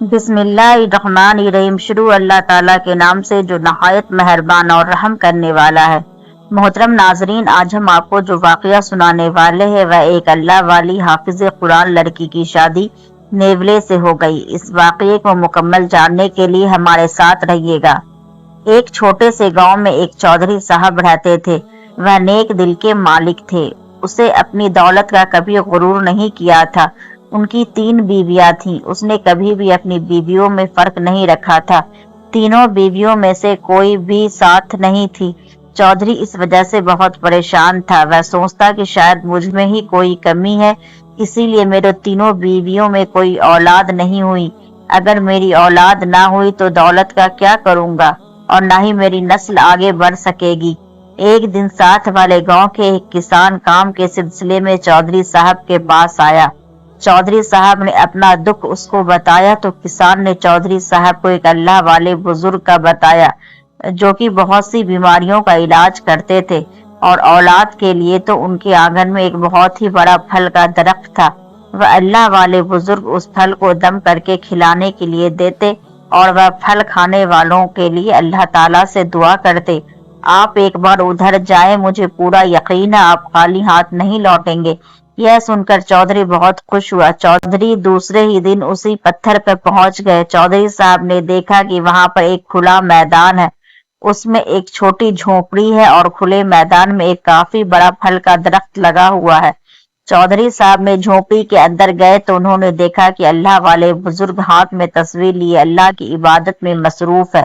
بسم اللہ الرحمن الرحیم۔ شروع اللہ تعالیٰ کے نام سے جو نہایت مہربان اور رحم کرنے والا ہے۔ محترم ناظرین، آج ہم آپ کو جو واقعہ سنانے والے ہیں وہ ایک اللہ والی حافظ قرآن لڑکی کی شادی نیولے سے ہو گئی۔ اس واقعے کو مکمل جاننے کے لیے ہمارے ساتھ رہیے گا۔ ایک چھوٹے سے گاؤں میں ایک چودھری صاحب رہتے تھے۔ وہ نیک دل کے مالک تھے۔ اسے اپنی دولت کا کبھی غرور نہیں کیا تھا۔ ان کی 3 بیویاں تھیں۔ اس نے کبھی بھی اپنی بیویوں میں فرق نہیں رکھا تھا۔ تینوں بیویوں میں سے کوئی بھی ساتھ نہیں تھی۔ چودھری اس وجہ سے بہت پریشان تھا۔ وہ سوچتا کہ شاید مجھ میں ہی کوئی کمی ہے، اسی لیے میرے تینوں بیویوں میں کوئی اولاد نہیں ہوئی۔ اگر میری اولاد نہ ہوئی تو دولت کا کیا کروں گا اور نہ ہی میری نسل آگے بڑھ سکے گی۔ ایک دن ساتھ والے گاؤں کے ایک کسان کام کے سلسلے میں چودھری صاحب کے پاس آیا۔ چودھری صاحب نے اپنا دکھ اس کو بتایا تو کسان نے چودھری صاحب کو ایک اللہ والے بزرگ کا بتایا جو کہ بہت سی بیماریوں کا علاج کرتے تھے، اور اولاد کے لیے تو ان کے آنگن میں ایک بہت ہی بڑا پھل کا درخت تھا۔ وہ اللہ والے بزرگ اس پھل کو دم کر کے کھلانے کے لیے دیتے اور وہ پھل کھانے والوں کے لیے اللہ تعالیٰ سے دعا کرتے، آپ ایک بار ادھر جائیں، مجھے پورا یقین ہے آپ خالی ہاتھ نہیں لوٹیں گے۔ یہ سن کر چودھری بہت خوش ہوا۔ چودھری دوسرے ہی دن اسی پتھر پر پہنچ گئے۔ چودھری صاحب نے دیکھا کہ وہاں پر ایک کھلا میدان ہے، اس میں ایک چھوٹی جھونپڑی ہے اور کھلے میدان میں ایک کافی بڑا پھل کا درخت لگا ہوا ہے۔ چودھری صاحب نے جھونپڑی کے اندر گئے تو انہوں نے دیکھا کہ اللہ والے بزرگ ہاتھ میں تصویر لیے اللہ کی عبادت میں مصروف ہے۔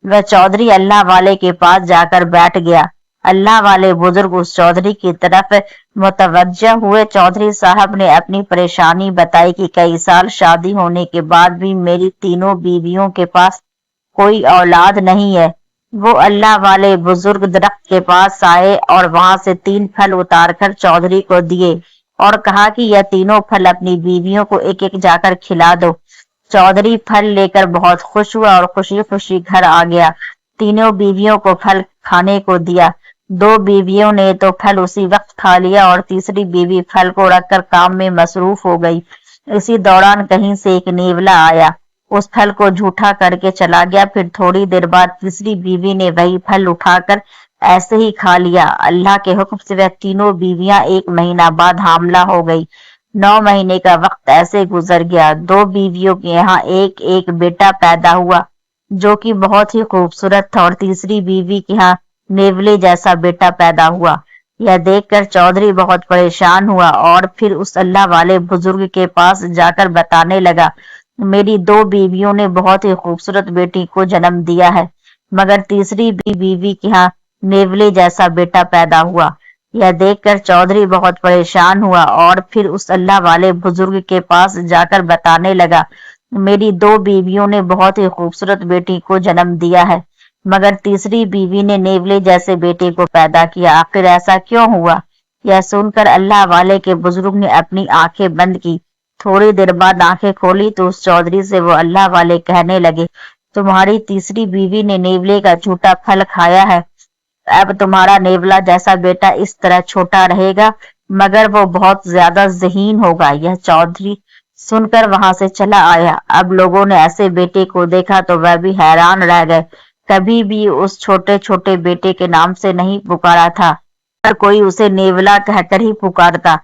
وہ چودھری اللہ والے کے پاس جا کر بیٹھ گیا۔ اللہ والے بزرگ اس چودھری کی طرف متوجہ ہوئے۔ چودھری صاحب نے اپنی پریشانی بتائی کہ کئی سال شادی ہونے کے بعد بھی میری تینوں بیویوں کے پاس کوئی اولاد نہیں ہے۔ وہ اللہ والے بزرگ درخت کے پاس آئے اور وہاں سے 3 پھل اتار کر چودھری کو دیے اور کہا کہ یہ تینوں پھل اپنی بیویوں کو ایک ایک جا کر کھلا دو۔ چودھری پھل لے کر بہت خوش ہوا اور خوشی خوشی گھر آ گیا۔ تینوں بیویوں کو پھل کھانے کو دیا۔ 2 بیویوں نے تو پھل اسی وقت کھا لیا اور تیسری بیوی پھل کو رکھ کر کام میں مصروف ہو گئی۔ اسی دوران کہیں سے ایک نیولا آیا، اس پھل کو جھوٹا کر کے چلا گیا۔ پھر تھوڑی دیر بعد تیسری بیوی نے وہی پھل اٹھا کر ایسے ہی کھا لیا۔ اللہ کے حکم سے وہ تینوں بیویاں 1 مہینہ بعد حاملہ ہو گئی۔ 9 مہینے کا وقت ایسے گزر گیا۔ 2 بیویوں کے یہاں ایک ایک بیٹا پیدا ہوا جو کہ بہت ہی خوبصورت تھا، اور تیسری بیوی کے یہاں نیولے جیسا بیٹا پیدا ہوا۔ یہ دیکھ کر چودھری بہت پریشان ہوا اور پھر اس اللہ والے بزرگ کے پاس جا کر بتانے لگا، میری 2 بیویوں نے بہت ہی خوبصورت بیٹی کو جنم دیا ہے، مگر تیسری بیوی کے ہاں نیولے جیسا بیٹا پیدا ہوا۔ یہ دیکھ کر چودھری بہت پریشان ہوا اور پھر اس اللہ والے بزرگ کے پاس جا کر بتانے لگا، میری 2 بیویوں نے بہت ہی خوبصورت بیٹی کو جنم دیا ہے، مگر تیسری بیوی نے نیولے جیسے بیٹے کو پیدا کیا، آخر ایسا کیوں ہوا؟ یہ سن کر اللہ والے کے بزرگ نے اپنی آنکھیں بند کی۔ تھوڑی دیر بعد آنکھیں کھولی تو اس چودھری سے وہ اللہ والے کہنے لگے، تمہاری تیسری بیوی نے نیولے کا جھوٹا پھل کھایا ہے، اب تمہارا نیولا جیسا بیٹا اس طرح چھوٹا رہے گا مگر وہ بہت زیادہ ذہین ہوگا۔ یہ چودھری سن کر وہاں سے چلا آیا۔ اب لوگوں نے ایسے بیٹے کو دیکھا تو وہ بھی حیران رہ گئے، کبھی بھی اس چھوٹے چھوٹے بیٹے کے نام سے نہیں پکارا تھا، ہر کوئی اسے نیولا کہہ کر ہی پکارتا۔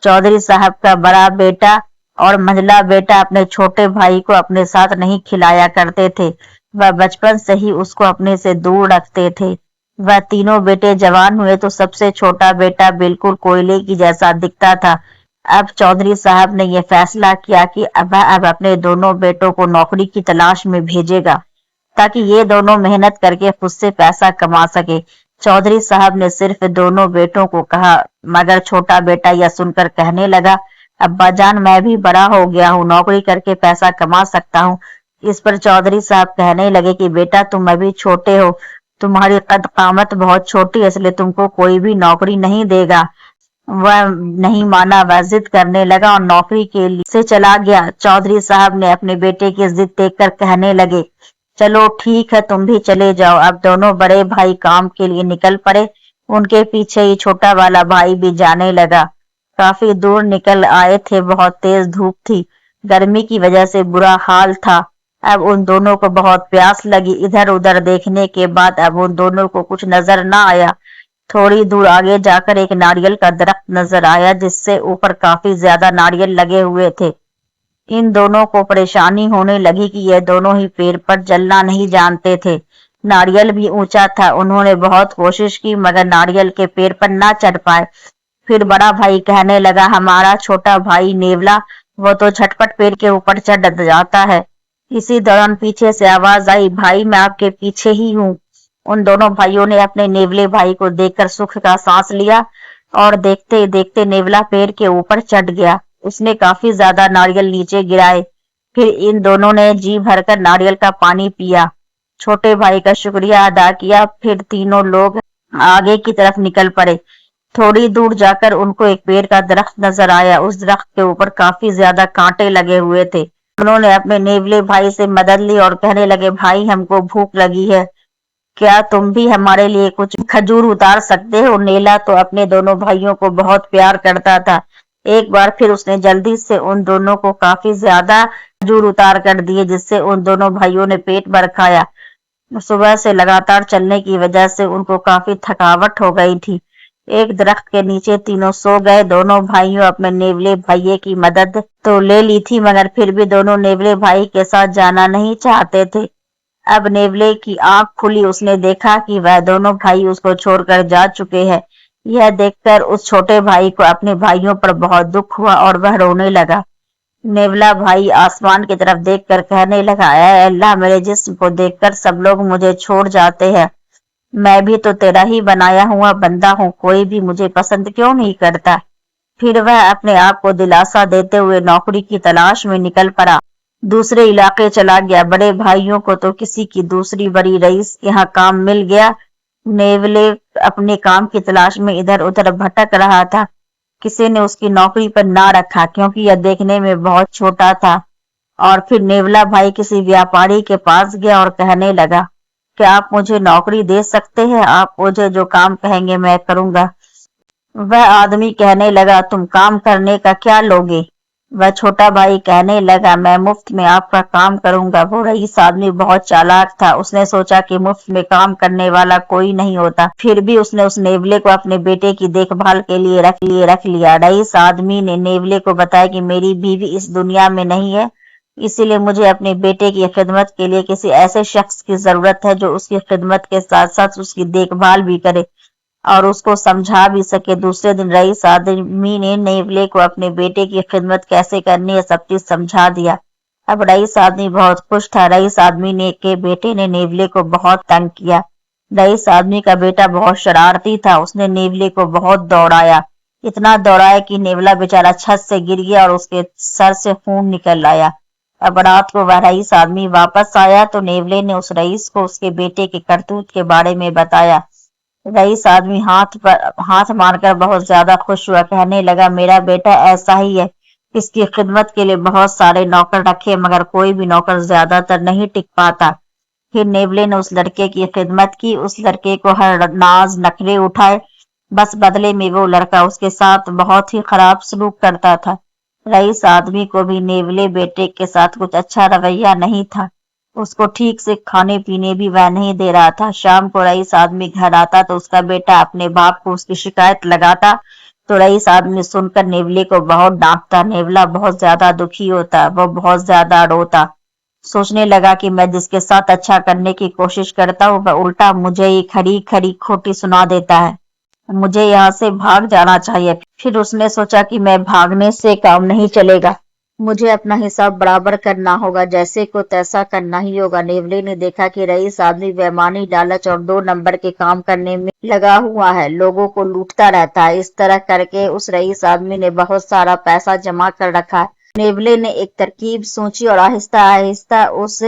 چودھری صاحب کا بڑا بیٹا اور منجلا بیٹا اپنے چھوٹے بھائی کو اپنے ساتھ نہیں کھلایا کرتے تھے، وہ بچپن سے ہی اس کو اپنے سے دور رکھتے تھے۔ وہ تینوں بیٹے جوان ہوئے تو سب سے چھوٹا بیٹا بالکل کوئلے کی جیسا دکھتا تھا۔ اب چودھری صاحب نے یہ فیصلہ کیا کہ اب اپنے دونوں بیٹوں کو نوکری کی تلاش میں بھیجے گا تاکہ یہ دونوں محنت کر کے خود سے پیسہ کما سکے۔ چودھری صاحب نے صرف دونوں بیٹوں کو کہا، مگر چھوٹا بیٹا یہ سن کر کہنے لگا، ابا جان میں بھی بڑا ہو گیا ہوں، نوکری کر کے پیسہ کما سکتا ہوں۔ اس پر چودھری صاحب کہنے لگے کہ بیٹا تم ابھی چھوٹے ہو، تمہاری قد قامت بہت چھوٹی ہے، اس لیے تم کو کوئی بھی نوکری نہیں دے گا۔ وہ نہیں مانا، وہ ضد کرنے لگا اور نوکری کے لیے سے چلا گیا۔ چودھری صاحب نے اپنے بیٹے کی ضد دیکھ کر کہنے لگے، چلو ٹھیک ہے تم بھی چلے جاؤ۔ اب دونوں بڑے بھائی کام کے لیے نکل پڑے، ان کے پیچھے ہی چھوٹا والا بھائی بھی جانے لگا۔ کافی دور نکل آئے تھے، بہت تیز دھوپ تھی، गर्मी की वजह से बुरा हाल था। अब उन दोनों को बहुत प्यास लगी। इधर उधर देखने के बाद अब उन दोनों को कुछ नजर न आया। थोड़ी दूर आगे जाकर एक नारियल का दरख्त नजर आया जिससे ऊपर काफी ज्यादा नारियल लगे हुए थे। इन दोनों को परेशानी होने लगी कि ये दोनों ही पेड़ पर चलना नहीं जानते थे। नारियल भी ऊंचा था। उन्होंने बहुत कोशिश की मगर नारियल के पेड़ पर ना चढ़ पाए। फिर बड़ा भाई कहने लगा, हमारा छोटा भाई नेवला, वो तो झटपट पेड़ के ऊपर चढ़ जाता है। इसी दौरान पीछे से आवाज आई, भाई मैं आपके पीछे ही हूँ। उन दोनों भाइयों ने अपने नेवले भाई को देखकर सुख का सांस लिया और देखते देखते नेवला पेड़ के ऊपर चढ़ गया। उसने काफी ज्यादा नारियल नीचे गिराए। फिर इन दोनों ने जी भरकर नारियल का पानी पिया, छोटे भाई का शुक्रिया अदा किया। फिर तीनों लोग आगे की तरफ निकल पड़े। थोड़ी दूर जाकर उनको एक पेड़ का दरख्त नजर आया। उस दरख्त के ऊपर काफी ज्यादा कांटे लगे हुए थे। उन्होंने अपने नेवले भाई से मदद ली और कहने लगे, भाई हमको भूख लगी है, क्या तुम भी हमारे लिए कुछ खजूर उतार सकते हो? नेला तो अपने दोनों भाइयों को बहुत प्यार करता था। एक बार फिर उसने जल्दी से उन दोनों को काफी ज्यादा खजूर उतार कर दिए जिससे उन दोनों भाइयों ने पेट भर खाया। सुबह से लगातार चलने की वजह से उनको काफी थकावट हो गई थी। एक दरख्त के नीचे तीनों सो गए। दोनों भाइयों अपने नेवले भाई की मदद तो ले ली थी मगर फिर भी दोनों नेवले भाई के साथ जाना नहीं चाहते थे। अब नेवले की आंख खुली। उसने देखा कि वह दोनों भाई उसको छोड़कर जा चुके हैं। यह देखकर उस छोटे भाई को अपने भाइयों पर बहुत दुख हुआ और वह रोने लगा। नेवला भाई आसमान की तरफ देखकर कहने लगा, ऐ अल्लाह, मेरे जिस्म को देखकर सब लोग मुझे छोड़ जाते हैं। मैं भी तो तेरा ही बनाया हुआ बंदा हूँ, कोई भी मुझे पसंद क्यों नहीं करता? फिर वह अपने आप को दिलासा देते हुए नौकरी की तलाश में निकल पड़ा। दूसरे इलाके चला गया। बड़े भाइयों को तो किसी की दूसरी बड़ी रईस यहाँ काम मिल गया। नेवले अपने काम की तलाश में इधर उधर भटक रहा था। किसी ने उसकी नौकरी पर ना रखा क्योंकि यह देखने में बहुत छोटा था। और फिर नेवला भाई किसी व्यापारी के पास गया और कहने लगा, क्या आप मुझे नौकरी दे सकते हैं? आप मुझे जो काम कहेंगे मैं करूंगा। वह आदमी कहने लगा, तुम काम करने का क्या लोगे? वह छोटा भाई कहने लगा, मैं मुफ्त में आपका काम करूंगा। वो रईस आदमी बहुत चालाक था। उसने सोचा कि मुफ्त में काम करने वाला कोई नहीं होता। फिर भी उसने उस नेवले को अपने बेटे की देखभाल के लिए रख लिया। रईस आदमी ने नेवले को बताया कि मेरी बीवी इस दुनिया में नहीं है, इसीलिए मुझे अपने बेटे की खिदमत के लिए किसी ऐसे शख्स की जरूरत है जो उसकी खिदमत के साथ साथ उसकी देखभाल भी करे और उसको समझा भी सके। दूसरे दिन रईस आदमी ने नेवले को अपने बेटे की खिदमत कैसे करनी है सब चीज समझा दिया। अब रईस आदमी बहुत खुश था। रईस आदमी ने के बेटे ने नेवले को बहुत तंग किया। रईस आदमी का बेटा बहुत शरारती था। उसने नेवले को बहुत दौड़ाया, इतना दौड़ाया कि नेवला बेचारा छत से गिर गया और उसके सर से खून निकल आया। अब रात को वह रईस आदमी वापस आया तो नेवले ने उस रईस को उसके बेटे के करतूत के बारे में बताया। रईस आदमी हाथ मारकर बहुत ज्यादा खुश हुआ। कहने लगा, मेरा बेटा ऐसा ही है, इसकी खिदमत के लिए बहुत सारे नौकर रखे मगर कोई भी नौकर ज्यादातर नहीं टिक पाता। फिर नेवले ने उस लड़के की खिदमत की। उस लड़के को हर नाज नखरे उठाए, बस बदले में वो लड़का उसके साथ बहुत ही खराब सलूक करता था। रईस आदमी को भी नेवले बेटे के साथ कुछ अच्छा रवैया नहीं था। उसको ठीक से खाने पीने भी वह नहीं दे रहा था। शाम को रईस आदमी घर आता तो उसका बेटा अपने बाप को उसकी शिकायत लगाता तो रईस आदमी सुनकर नेवले को बहुत डांटता। नेवला बहुत ज्यादा दुखी होता, वो बहुत ज्यादा रोता। सोचने लगा कि मैं जिसके साथ अच्छा करने की कोशिश करता हूँ वह उल्टा मुझे ही खड़ी खड़ी खोटी सुना देता है। मुझे यहाँ से भाग जाना चाहिए। फिर उसने सोचा कि मैं भागने से काम नहीं चलेगा, मुझे अपना हिसाब बराबर करना होगा, जैसे को तैसा करना ही होगा। नेवले ने देखा कि रईस आदमी बेईमानी, लालच और 2 नंबर के काम करने में लगा हुआ है, लोगों को लूटता रहता है। इस तरह करके उस रईस आदमी ने बहुत सारा पैसा जमा कर रखा है। नेवले ने एक तरकीब सोची और आहिस्ता आहिस्ता उस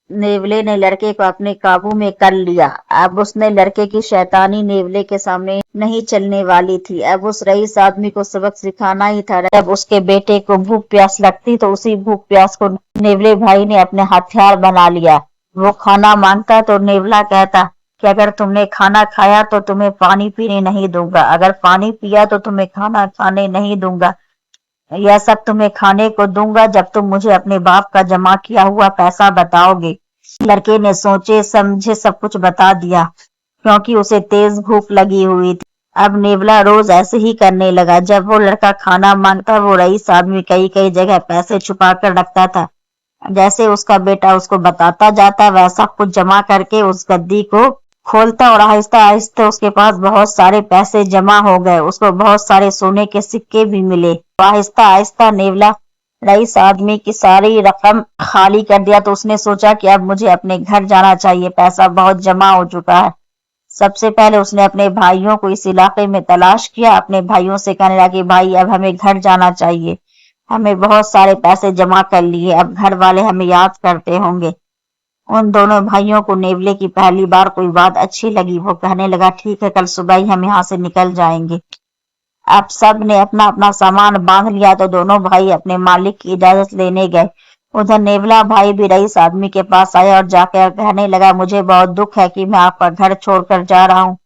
नेवले ने लड़के को अपने काबू में कर लिया। अब उसने लड़के की शैतानी नेवले के सामने नहीं चलने वाली थी। अब उस रईस आदमी को सबक सिखाना ही था। जब उसके बेटे को भूख प्यास लगती तो उसी भूख प्यास को नेवले भाई ने अपने हथियार बना लिया। वो खाना मांगता तो नेवला कहता कि अगर तुमने खाना खाया तो तुम्हें पानी पीने नहीं दूंगा, अगर पानी पिया तो तुम्हें खाना खाने नहीं दूंगा। यह सब तुम्हें खाने को दूंगा जब तुम मुझे अपने बाप का जमा किया हुआ पैसा बताओगे। लड़के ने सोचे समझे सब कुछ बता दिया, क्योंकि उसे तेज भूख लगी हुई थी। अब नेवला रोज ऐसे ही करने लगा। जब वो लड़का खाना मांगता, वो रईस आदमी कई कई जगह पैसे छुपा कर रखता था। जैसे उसका बेटा उसको बताता जाता, वैसा कुछ जमा करके उस गद्दी को खोलता और आहिस्ता आहिस्ता उसके पास बहुत सारे पैसे जमा हो गए। उसको बहुत सारे सोने के सिक्के भी मिले। आहिस्ता आहिस्ता नेवला रईस आदमी की सारी रकम खाली कर दिया। तो उसने सोचा कि अब मुझे अपने घर जाना चाहिए, पैसा बहुत जमा हो चुका है। सबसे पहले उसने अपने भाइयों को इस इलाके में तलाश किया। अपने भाइयों से कहने लगा कि भाई अब हमें घर जाना चाहिए, हमें बहुत सारे पैसे जमा कर लिए, अब घर वाले हमें याद करते होंगे। उन दोनों भाइयों को नेवले की पहली बार कोई बात अच्छी लगी। वो कहने लगा ठीक है, कल सुबह ही हम यहाँ से निकल जाएंगे। अब सब ने अपना अपना सामान बांध लिया तो दोनों भाई अपने मालिक की इजाजत लेने गए। उधर नेवला भाई भी रईस आदमी के पास आया और जाकर कहने लगा मुझे बहुत दुख है कि मैं आपका घर छोड़कर जा रहा हूँ,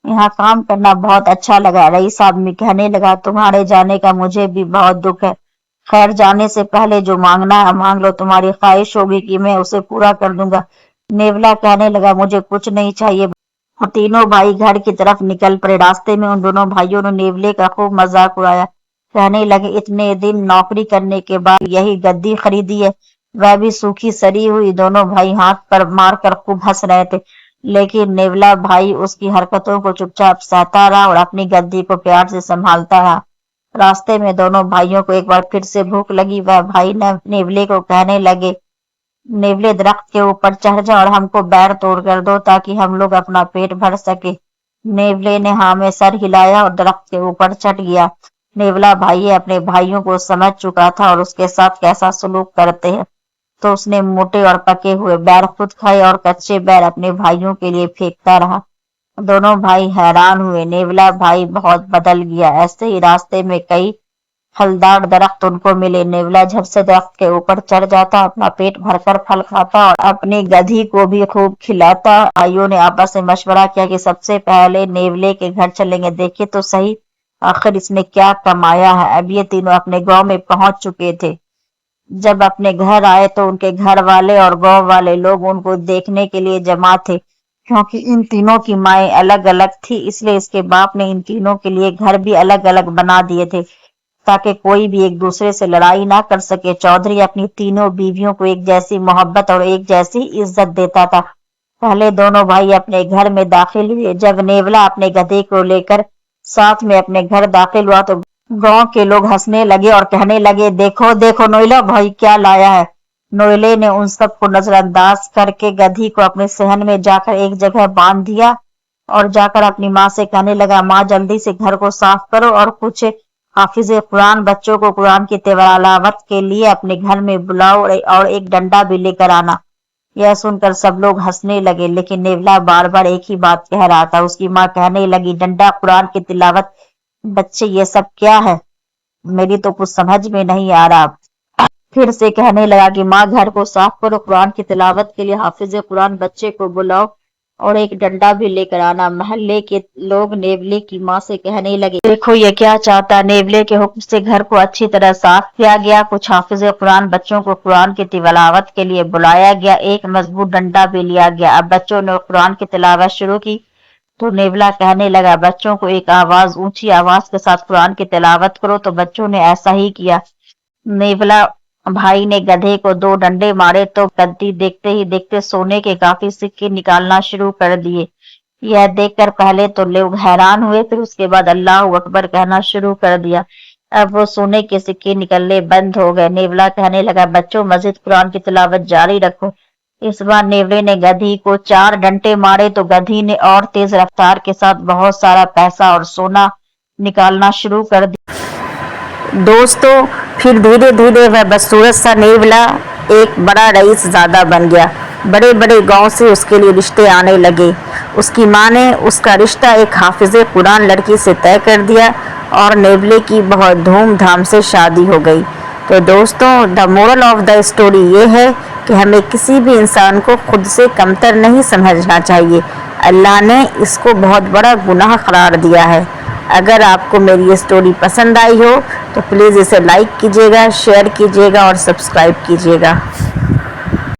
यहाँ काम करना बहुत अच्छा लगा। रईस आदमी कहने लगा तुम्हारे जाने का मुझे भी बहुत दुख है, खैर जाने से पहले जो मांगना है मांग लो, तुम्हारी ख्वाहिश होगी कि मैं उसे पूरा कर दूंगा। नेवला कहने लगा मुझे कुछ नहीं चाहिए। तीनों भाई घर की तरफ निकल पड़े। रास्ते में उन दोनों भाइयों ने नेवले का खूब मजाक उड़ाया। कहने लगे इतने दिन नौकरी करने के बाद यही गद्दी खरीदी है, वह भी सूखी सड़ी हुई। दोनों भाई हाथ पर मार कर खूब हंस रहे थे, लेकिन नेवला भाई उसकी हरकतों को चुपचाप सहता रहा और अपनी गद्दी को प्यार से संभालता रहा। रास्ते में दोनों भाइयों को एक बार फिर से भूख लगी। वह भाई नेवले को कहने लगे नेवले दरख्त के ऊपर चढ़ जा और हमको बैर तोड़ कर दो ताकि हम लोग अपना पेट भर सके। नेवले ने हाँ में सर हिलाया और दरख्त के ऊपर चढ़ गया। नेवला भाई अपने भाइयों को समझ चुका था और उसके साथ कैसा सलूक करते हैं, तो उसने मोटे और पके हुए बैर खुद खाए और कच्चे बैर अपने भाइयों के लिए फेंकता रहा। दोनों भाई हैरान हुए, नेवला भाई बहुत बदल गया। ऐसे ही रास्ते में कई फलदार दरख्त उनको मिले। नेवला झट से दरख्त के ऊपर चढ़ जाता, अपना पेट भरकर फल खाता और अपनी गधी को भी खूब खिलाता। भाइयों ने आपस में मशवरा किया कि सबसे पहले नेवले के घर चलेंगे, देखे तो सही आखिर इसने क्या कमाया है। अब ये तीनों अपने गांव में पहुंच चुके थे। जब अपने घर आए तो उनके घर वाले और गांव वाले लोग उनको देखने के लिए जमा थे। क्योंकि इन तीनों की माएं अलग अलग थी, इसलिए इसके बाप ने इन तीनों के लिए घर भी अलग अलग बना दिए थे ताकि कोई भी एक दूसरे से लड़ाई ना कर सके। चौधरी अपनी तीनों बीवियों को एक जैसी मोहब्बत और एक जैसी इज्जत देता था। पहले दोनों भाई अपने घर में दाखिल हुए। जब नेवला अपने गधे को लेकर साथ में अपने घर दाखिल हुआ तो गांव के लोग हंसने लगे और कहने लगे देखो देखो नोएला भाई क्या लाया है। नोएले ने उन सबको नजरअंदाज करके गधी को अपने सहन में जाकर एक जगह बांध दिया और जाकर अपनी माँ से कहने लगा माँ जल्दी से घर को साफ करो और कुछ हाफिज कुरान बच्चों को कुरान की तिलावत के लिए अपने घर में बुलाओ और एक डंडा भी लेकर आना। यह सुनकर सब लोग हंसने लगे, लेकिन नेवला बार बार एक ही बात कह रहा था। उसकी माँ कहने लगी डंडा, कुरान की तिलावत, बच्चे ये सब क्या है, मेरी तो कुछ समझ में नहीं आ रहा। फिर से कहने लगा कि माँ घर को साफ करो, कुरान की तिलावत के लिए हाफिज कुरान बच्चे को बुलाओ और एक डंडा भी लेकर आना। महल्ले के लोग नेवले की माँ से कहने लगे देखो ये क्या चाहता। नेवले के हुक्म से घर को अच्छी तरह साफ किया गया। कुछ हाफिज कुरान बच्चों को कुरान की तिलावत के लिए बुलाया गया। एक मजबूत डंडा भी लिया गया। अब बच्चों ने कुरान की तिलावत शुरू की तो नेवला कहने लगा बच्चों को एक आवाज ऊंची आवाज के साथ कुरान की तिलावत करो। तो बच्चों ने ऐसा ही किया। नेवला भाई ने गधे को 2 डंडे मारे तो गद्दी देखते ही देखते सोने के काफी सिक्के निकालना शुरू कर दिए। यह देखकर पहले तो लोग हैरान हुए, फिर उसके बाद अल्लाह अकबर कहना शुरू कर दिया। अब वो सोने के सिक्के निकलने बंद हो गए। नेवला कहने लगा बच्चों मस्जिद कुरान की तिलावत जारी रखो। इस बार नेवले ने गधी को 4 डंडे मारे तो गधी ने और तेज रफ्तार के साथ बहुत सारा पैसा और सोना निकालना शुरू कर दिया। दोस्तों फिर धीरे धीरे वह बदसूरत सा नेवला एक बड़ा रईस ज़्यादा बन गया। बड़े बड़े गांव से उसके लिए रिश्ते आने लगे। उसकी माँ ने उसका रिश्ता एक हाफिज कुरान लड़की से तय कर दिया और नेवले की बहुत धूमधाम से शादी हो गई। तो दोस्तों the moral of the story ये है कि हमें किसी भी इंसान को खुद से कमतर नहीं समझना चाहिए। अल्लाह ने इसको बहुत बड़ा गुनाह करार दिया है। अगर आपको मेरी ये स्टोरी पसंद आई हो تو پلیز اسے لائک کیجیے گا، شیئر کیجیے گا اور سبسکرائب کیجیے گا۔